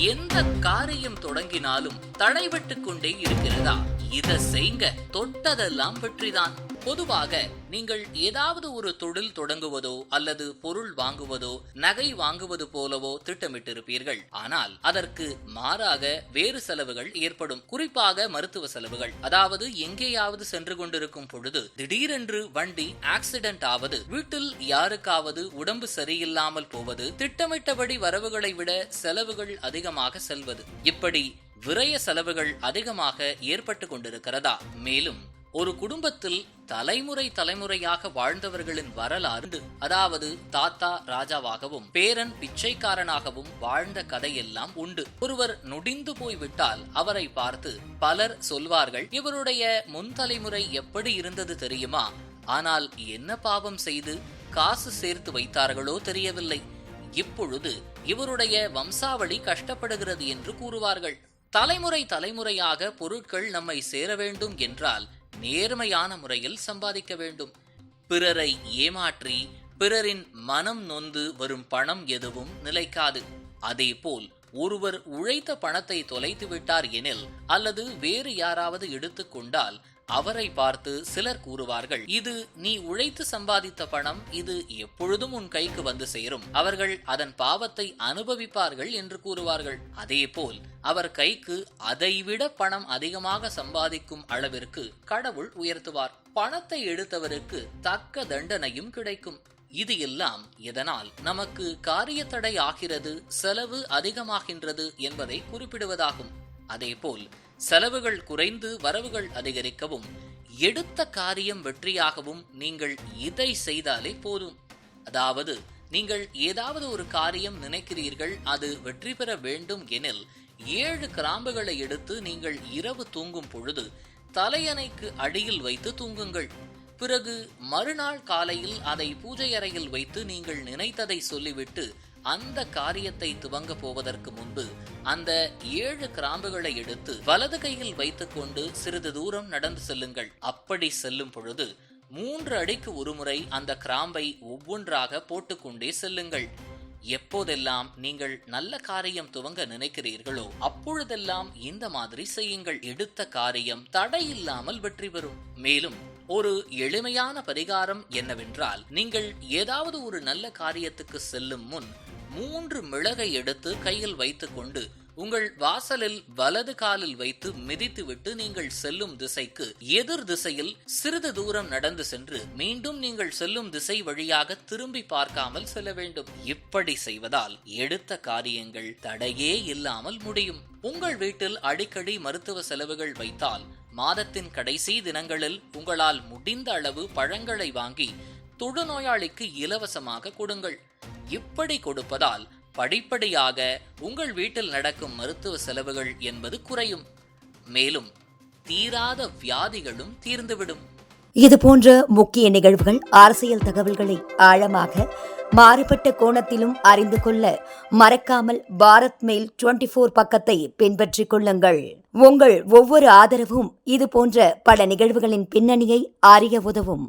எந்த காரியம் தொடங்கினாலும் தடைபட்டு கொண்டே இருக்கிறதா? இத செய்ங்க, தொட்டதெல்லாம் வெற்றிதான். பொதுவாக நீங்கள் ஏதாவது ஒரு தொழில் தொடங்குவதோ அல்லது பொருள் வாங்குவதோ நகை வாங்குவது போலவோ திட்டமிட்டிருப்பீர்கள். ஆனால் அதற்கு மாறாக வேறு செலவுகள் ஏற்படும். குறிப்பாக மருத்துவ செலவுகள். அதாவது எங்கேயாவது சென்று கொண்டிருக்கும் பொழுது திடீரென்று வண்டி ஆக்சிடென்ட் ஆவது, வீட்டில் யாருக்காவது உடம்பு சரியில்லாமல் போவது, திட்டமிட்டபடி வரவுகளை விட செலவுகள் அதிகமாக செல்வது, இப்படி விரய செலவுகள் அதிகமாக ஏற்பட்டு கொண்டிருக்கிறதா? மேலும் ஒரு குடும்பத்தில் தலைமுறையாக வாழ்ந்தவர்களின் வரலாறு, அதாவது தாத்தா ராஜாவாகவும் பேரன் பிச்சைக்காரனாகவும் வாழ்ந்த கதையெல்லாம் உண்டு. ஒருவர் நொடிந்து போய்விட்டால் அவரை பார்த்து பலர் சொல்வார்கள், இவருடைய முன் தலைமுறை எப்படி இருந்தது தெரியுமா? ஆனால் என்ன பாவம் செய்து காசு சேர்த்து வைத்தார்களோ தெரியவில்லை, இப்பொழுது இவருடைய வம்சாவளி கஷ்டப்படுகிறது என்று கூறுவார்கள். தலைமுறையாக பொருட்கள் நம்மை சேர வேண்டும் என்றால் நேர்மையான முறையில் சம்பாதிக்க வேண்டும். பிறரை ஏமாற்றி பிறரின் மனம் நொந்து வரும் பணம் எதுவும் நிலைக்காது. அதேபோல் ஒருவர் உழைத்த பணத்தை தொலைத்து விட்டார் எனில் அல்லது வேறு யாராவது எடுத்துக்கொண்டால் அவரை பார்த்து சிலர் கூறுவார்கள், இது நீ உழைத்து சம்பாதித்த பணம், இது எப்பொழுதும் உன் கைக்கு வந்து சேரும், அவர்கள் அதன் பாவத்தை அனுபவிப்பார்கள் என்று கூறுவார்கள். அதேபோல் அவர் கைக்கு அதைவிட பணம் அதிகமாக சம்பாதிக்கும் அளவிற்கு கடவுள் உயர்த்துவார். பணத்தை எடுத்தவருக்கு தக்க தண்டனையும் கிடைக்கும். இது எல்லாம் எதனால் நமக்கு காரிய தடை ஆகிறது, செலவு அதிகமாகின்றது என்பதை குறிப்பிடுவதாகும். அதேபோல் செலவுகள் குறைந்து வரவுகள் அதிகரிக்கவும், எடுத்த காரியம் வெற்றியாகவும் நீங்கள் இதை செய்தாலே போதும். அதாவது நீங்கள் ஏதாவது ஒரு காரியம் நினைக்கிறீர்கள், அது வெற்றி பெற வேண்டும் எனில் 7 கிராம்புகளை எடுத்து நீங்கள் இரவு தூங்கும் பொழுது தலையணைக்கு அடியில் வைத்து தூங்குங்கள். பிறகு மறுநாள் காலையில் அதை பூஜை அறையில் வைத்து நீங்கள் நினைத்ததை சொல்லிவிட்டு அந்த காரியத்தை துவங்க போவதற்கு முன்பு அந்த 7 கிராம்புகளை எடுத்து வலது கையில் வைத்துக் கொண்டு சிறிது தூரம் நடந்து செல்லுங்கள். அப்படி செல்லும் பொழுது 3 அடிக்கு ஒருமுறை அந்த கிராம்பை ஒவ்வொன்றாக போட்டுக்கொண்டே செல்லுங்கள். எப்போதெல்லாம் நீங்கள் நல்ல காரியம் துவங்க நினைக்கிறீர்களோ அப்பொழுதெல்லாம் இந்த மாதிரி செய்யுங்கள். எடுத்த காரியம் தடையில்லாமல் வெற்றி பெறும். மேலும் ஒரு எளிமையான பரிகாரம் என்னவென்றால், நீங்கள் ஏதாவது ஒரு நல்ல காரியத்துக்கு செல்லும் முன் 3 மிளகை எடுத்து கையில் வைத்துக் கொண்டு உங்கள் வாசலில் வலது காலில் வைத்து மிதித்துவிட்டு நீங்கள் செல்லும் திசைக்கு எதிர் திசையில் சிறிது தூரம் நடந்து சென்று மீண்டும் நீங்கள் செல்லும் திசை வழியாக திரும்பி பார்க்காமல் செல்ல வேண்டும். இப்படி செய்வதால் எடுத்த காரியங்கள் தடையே இல்லாமல் முடியும். உங்கள் வீட்டில் அடிக்கடி மருத்துவ செலவுகள் வைத்தால் மாதத்தின் கடைசி தினங்களில் உங்களால் முடிந்த அளவு பழங்களை வாங்கி தொழுநோயாளிக்கு இலவசமாக கொடுங்கள். இப்படி கொடுப்பதால் படிப்படியாக உங்கள் வீட்டில் நடக்கும் மருத்துவ செலவுகள் என்பது குறையும். மேலும் தீராத வியாதிகளும் தீர்ந்துவிடும். இது போன்ற முக்கிய நிகழ்வுகள், அரசியல் தகவல்களை ஆழமாக மாறுபட்ட கோணத்திலும் அறிந்து கொள்ள மறக்காமல் பாரத் மெயில் 24 பக்கத்தை பின்பற்றிக் கொள்ளுங்கள். உங்கள் ஒவ்வொரு ஆதரவும் இது போன்ற பல நிகழ்வுகளின் பின்னணியை அறிய உதவும்.